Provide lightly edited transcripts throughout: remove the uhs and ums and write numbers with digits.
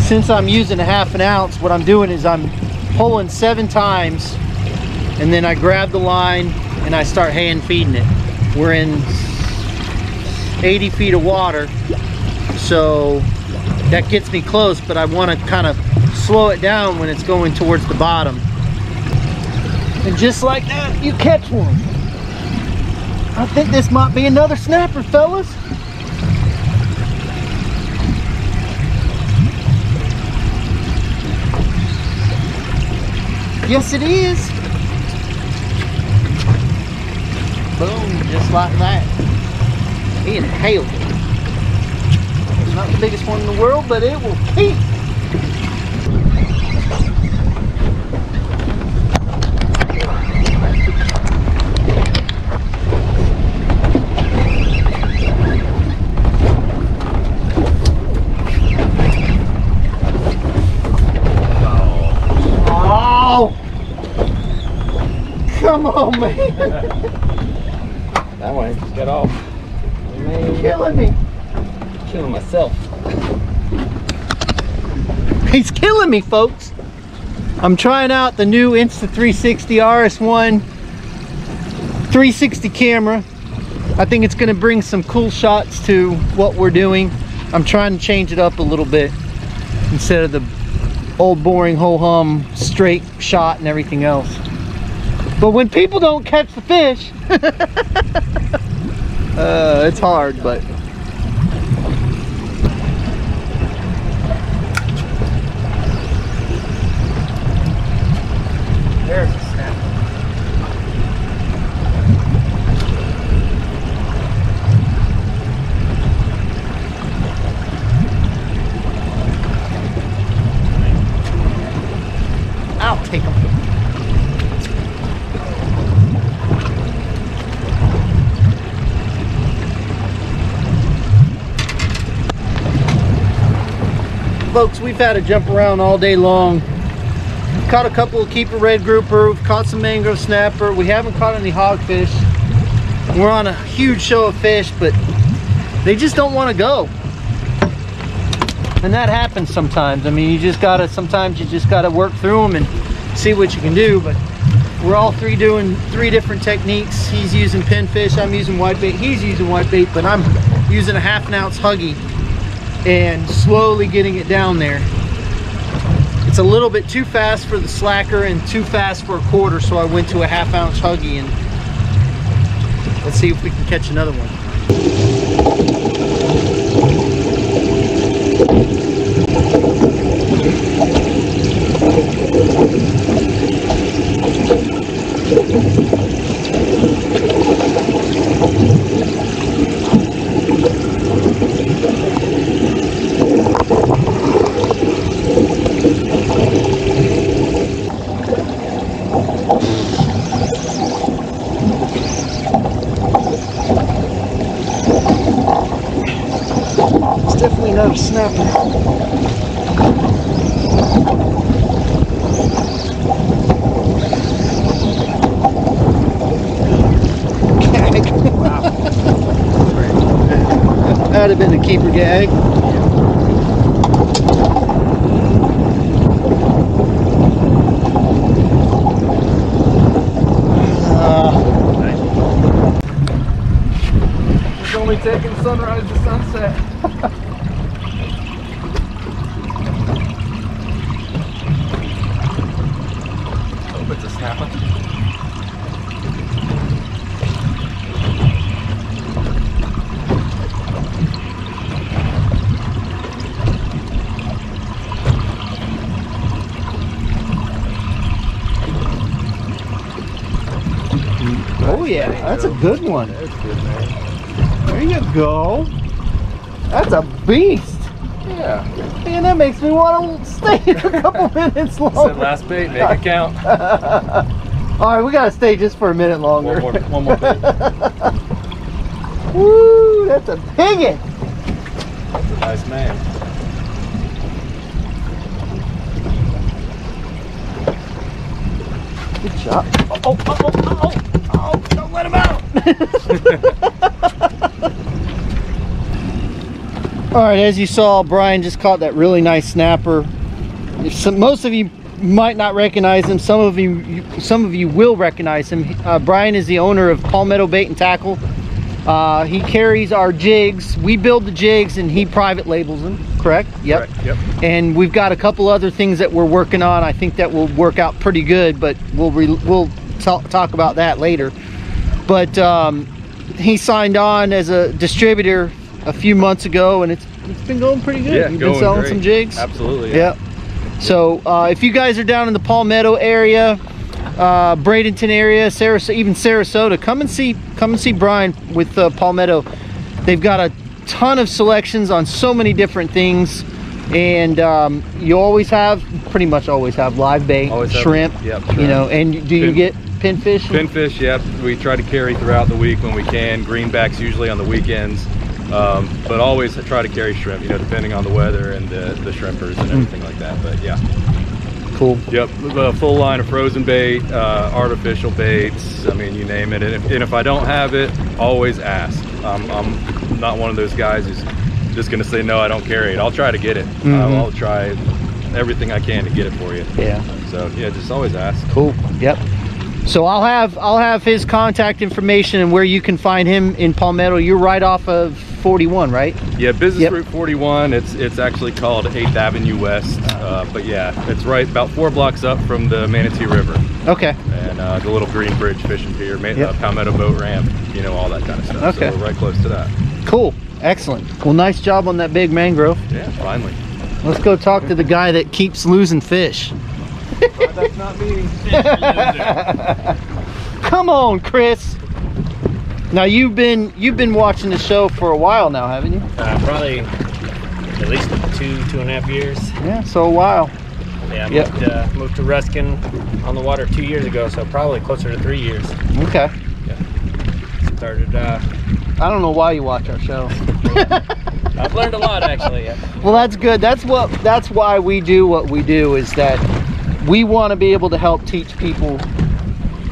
Since I'm using a 1/2 ounce, what I'm doing is I'm pulling 7 times, and then I grab the line and I start hand feeding it. We're in 80 feet of water, so that gets me close, but I want to kind of slow it down when it's going towards the bottom. And just like that, you catch one. I think this might be another snapper, fellas. Yes, it is. Boom, just like that. He inhaled it. It's not the biggest one in the world, but it will keep. Come on, man. That one just got off. Man, killing me. Killing myself. He's killing me, folks. I'm trying out the new Insta360 RS1 360 camera. I think it's going to bring some cool shots to what we're doing. I'm trying to change it up a little bit instead of the old boring ho-hum straight shot and everything else. But when people don't catch the fish, it's hard, but. There's a snapper. I'll take them. Folks, we've had to jump around all day long. We've caught a couple of keeper red grouper, we've caught some mangrove snapper, we haven't caught any hogfish. We're on a huge show of fish, but they just don't want to go. And that happens sometimes. I mean, sometimes you just gotta work through them and see what you can do. But we're all doing 3 different techniques. He's using pinfish, I'm using whitebait, he's using whitebait, but I'm using a 1/2 ounce Huggy and slowly getting it down there. It's a little bit too fast for the slacker and too fast for a quarter, so I went to a 1/2 ounce Huggy, and let's see if we can catch another one. Definitely not a snapper. Gag. Wow. That'd have been a keeper gag. It's only taking sunrise to sunset. It's a snapper. yeah, that's a good one. That's good, man. There you go. That's a beast. Yeah. Man, that makes me want to stay here a couple minutes longer. Said last bait, make it count. All right, we gotta stay just for a minute longer. One more bait. Woo, that's a biggin'. That's a nice man. Good shot. Oh, don't let him out. All right, as you saw, Brian just caught that really nice snapper. Most of you might not recognize him. Some of you will recognize him. Brian is the owner of Palmetto Bait and Tackle. He carries our jigs. We build the jigs and he private labels them, correct? Yep. Correct, yep. And we've got a couple other things that we're working on. I think that will work out pretty good, but we'll talk about that later. But he signed on as a distributor a few months ago, and it's been going pretty good. Yeah, You've been selling great. some jigs? Absolutely. Yeah. So if you guys are down in the Palmetto area, Bradenton area, even Sarasota, come and see Brian with Palmetto. They've got a ton of selections on so many different things, and you pretty much always have live bait, shrimp, shrimp. you know. And do you get pinfish? Pinfish, yep. We try to carry throughout the week when we can. Greenbacks usually on the weekends, but always try to carry shrimp, you know, depending on the weather and the shrimpers and everything like that. But yeah. Cool. Yep, a full line of frozen bait, artificial baits, I mean, you name it. And if I don't have it, always ask. I'm not one of those guys who's just gonna say, no, I don't carry it. I'll try to get it. I'll try everything I can to get it for you. Yeah. So yeah, just always ask. Cool, yep. So I'll have his contact information and where you can find him in Palmetto. You're right off of 41, right? Yeah, Business Route 41. It's actually called 8th Avenue West. But yeah, it's right about 4 blocks up from the Manatee River. Okay. And the little Green Bridge fishing pier, Palmetto boat ramp, you know, all that kind of stuff. Okay. So we're right close to that. Cool. Excellent. Well, nice job on that big mangrove. Yeah, finally. Let's go talk to the guy that keeps losing fish. That's not me. Come on, Chris. Now you've been watching the show for a while now, haven't you? Probably at least 2.5 years. Yeah, so a while. Yeah, moved to Ruskin on the water 2 years ago, so probably closer to 3 years. Okay. Yeah. Started. I don't know why you watch our show. I've learned a lot, actually. Yeah. Well, that's good. That's why we do what we do, is that we want to be able to help teach people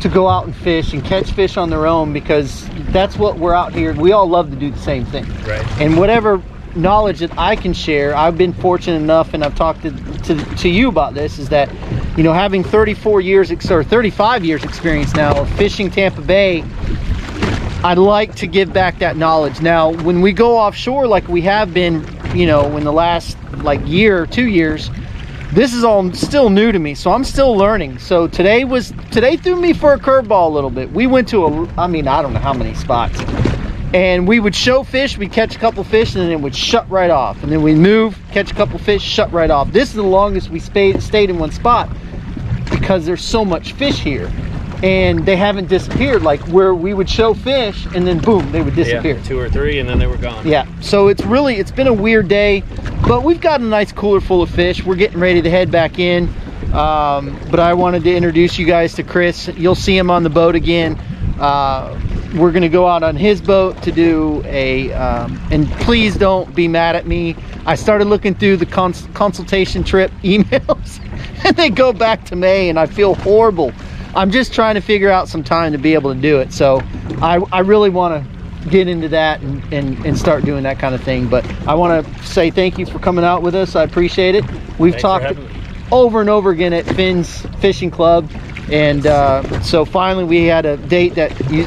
to go out and fish and catch fish on their own, because that's what we're out here. We all love to do the same thing. Right. And whatever knowledge that I can share, I've been fortunate enough, and I've talked to you about this, is that, you know, having 35 years experience now of fishing Tampa Bay, I'd like to give back that knowledge. Now, when we go offshore like we have been, you know, in the last year or 2 years, this is all still new to me, so I'm still learning. So today threw me for a curveball a little bit. We went to I don't know how many spots, and we would show fish, we'd catch a couple fish, and then it would shut right off. And then we'd move, catch a couple fish, shut right off. This is the longest we stayed in one spot, because there's so much fish here, and they haven't disappeared, like where we would show fish and then boom, they would disappear. Yeah, 2 or 3 and then they were gone. Yeah, so it's been a weird day, but we've got a nice cooler full of fish. We're getting ready to head back in, but I wanted to introduce you guys to Chris. You'll see him on the boat again. We're gonna go out on his boat to do and please don't be mad at me, I started looking through the consultation trip emails and they go back to May, and I feel horrible. I'm just trying to figure out some time to be able to do it. So I really want to get into that and start doing that kind of thing. But I want to say thank you for coming out with us. I appreciate it. We've talked over and over again at Finn's Fishing Club, and so finally we had a date that you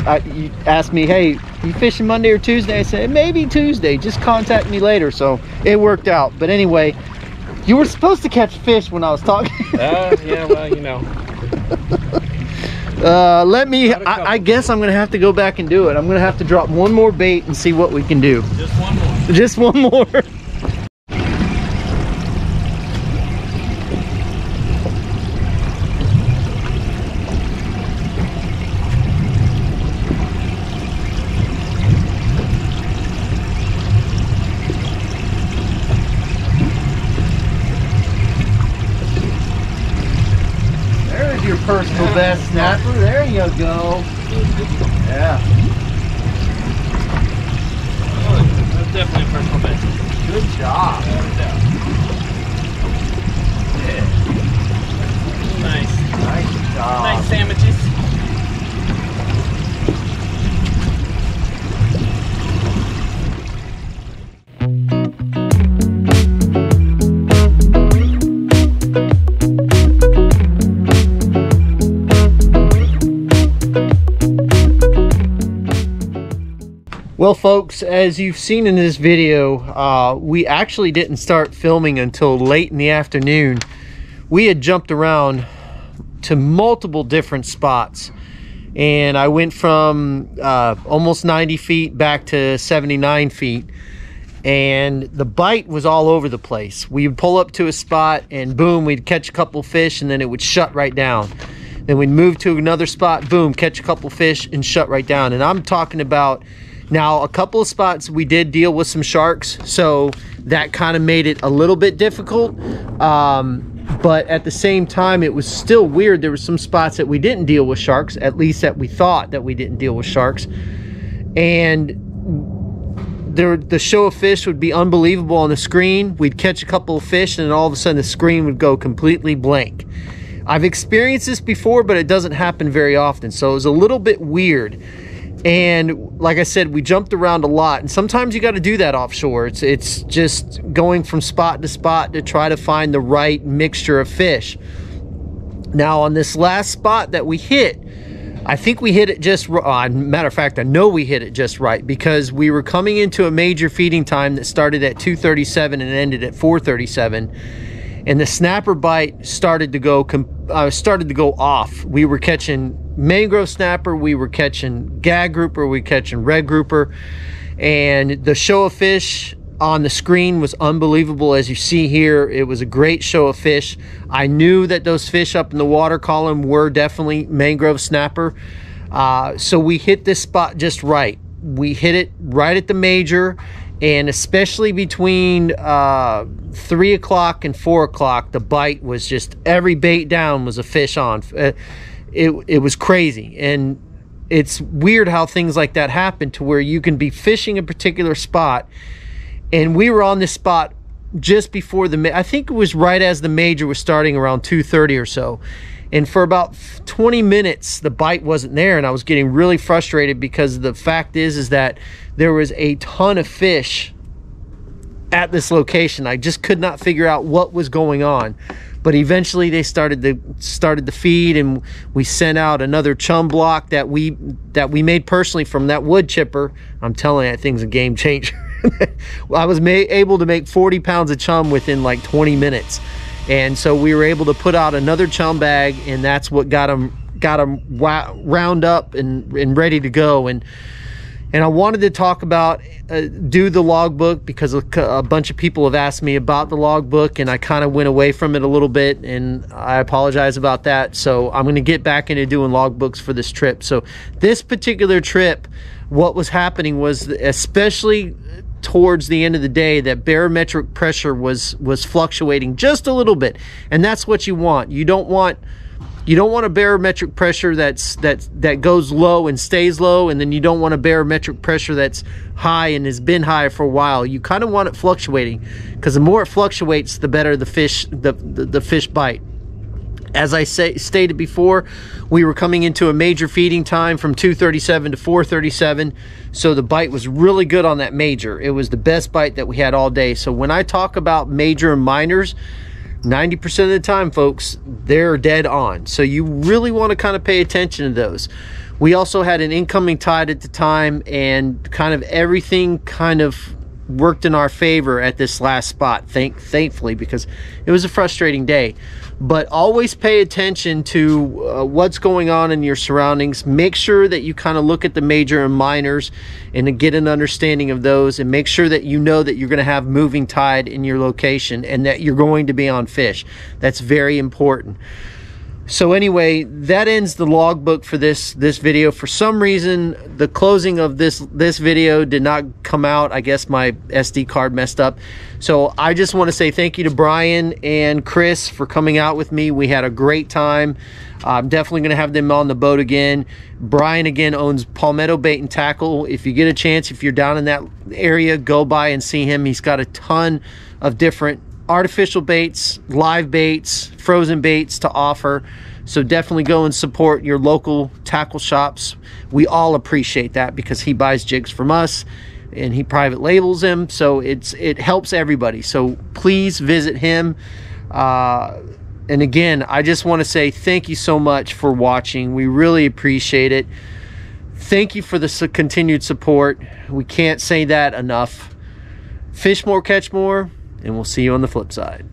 asked me, hey, you fishing Monday or Tuesday? I said maybe Tuesday, just contact me later. So it worked out. But anyway, you were supposed to catch fish when I was talking. Yeah, well, you know. I guess I'm gonna have to go back and do it. I'm gonna have to drop one more bait and see what we can do. Just one more. Just one more. you go. Yeah. Oh, that's definitely a personal best. Good job. Yeah. Nice. Nice job. Nice sandwiches. Well, folks, as you've seen in this video, we actually didn't start filming until late in the afternoon. We had jumped around to multiple different spots, and I went from almost 90 feet back to 79 feet, and the bite was all over the place. We would pull up to a spot and boom, we'd catch a couple fish, and then it would shut right down. Then we'd move to another spot, boom, catch a couple fish and shut right down. And I'm talking about, now a couple of spots we did deal with some sharks, so that kind of made it a little bit difficult. But at the same time, it was still weird. There were some spots that we didn't deal with sharks, at least that we thought that we didn't deal with sharks. And the show of fish would be unbelievable on the screen. We'd catch a couple of fish and then all of a sudden the screen would go completely blank. I've experienced this before, but it doesn't happen very often, so it was a little bit weird. And like I said, we jumped around a lot, and sometimes you got to do that offshore. It's just going from spot to spot to try to find the right mixture of fish. Now on this last spot that we hit, I think we hit it just right. Matter of fact, I know we hit it just right, because we were coming into a major feeding time that started at 2:37 and ended at 4:37. And the snapper bite started to go off. We were catching mangrove snapper, we were catching gag grouper, we were catching red grouper, and the show of fish on the screen was unbelievable. As you see here, it was a great show of fish. I knew that those fish up in the water column were definitely mangrove snapper, so we hit this spot just right. We hit it right at the major, and especially between 3 o'clock and 4 o'clock, the bite was just, every bait down was a fish on. It was crazy. And it's weird how things like that happen, to where you can be fishing a particular spot, and we were on this spot just before I think it was right as the major was starting, around 2:30 or so. And for about 20 minutes, the bite wasn't there, and I was getting really frustrated, because the fact is that there was a ton of fish at this location. I just could not figure out what was going on. But eventually they started to feed, and we sent out another chum block that we made personally from that wood chipper. I'm telling you, that thing's a game changer. I was able to make 40 pounds of chum within like 20 minutes. And so we were able to put out another chum bag, and that's what got them round up and ready to go. And I wanted to talk about, do the logbook, because a bunch of people have asked me about the logbook, and I kind of went away from it a little bit, and I apologize about that. So I'm going to get back into doing logbooks for this trip. So this particular trip, what was happening was, especially towards the end of the day, that barometric pressure was fluctuating just a little bit, and that's what you want. You don't want a barometric pressure that goes low and stays low, and then you don't want a barometric pressure that's high and has been high for a while. You kind of want it fluctuating, because the more it fluctuates, the better the fish bite. As I stated before, we were coming into a major feeding time from 2:37 to 4:37, so the bite was really good on that major. It was the best bite that we had all day. So when I talk about major and minors, 90% of the time, folks, they're dead on. So you really want to kind of pay attention to those. We also had an incoming tide at the time, and kind of everything kind of worked in our favor at this last spot, thankfully, because it was a frustrating day. But always pay attention to what's going on in your surroundings. Make sure that you kind of look at the major and minors and get an understanding of those, and make sure that you know that you're going to have moving tide in your location and that you're going to be on fish. That's very important. So anyway, that ends the logbook for this video. For some reason, the closing of this video did not come out. I guess my SD card messed up. So I just want to say thank you to Brian and Chris for coming out with me. We had a great time. I'm definitely going to have them on the boat again. Brian, again, owns Palmetto Bait and Tackle. If you get a chance, if you're down in that area, go by and see him. He's got a ton of different artificial baits, live baits, frozen baits to offer. So definitely go and support your local tackle shops. We all appreciate that because he buys jigs from us and he private labels them. So it helps everybody. So please visit him. And again, I just want to say thank you so much for watching. We really appreciate it. Thank you for the continued support. We can't say that enough. Fish more, catch more, and we'll see you on the flip side.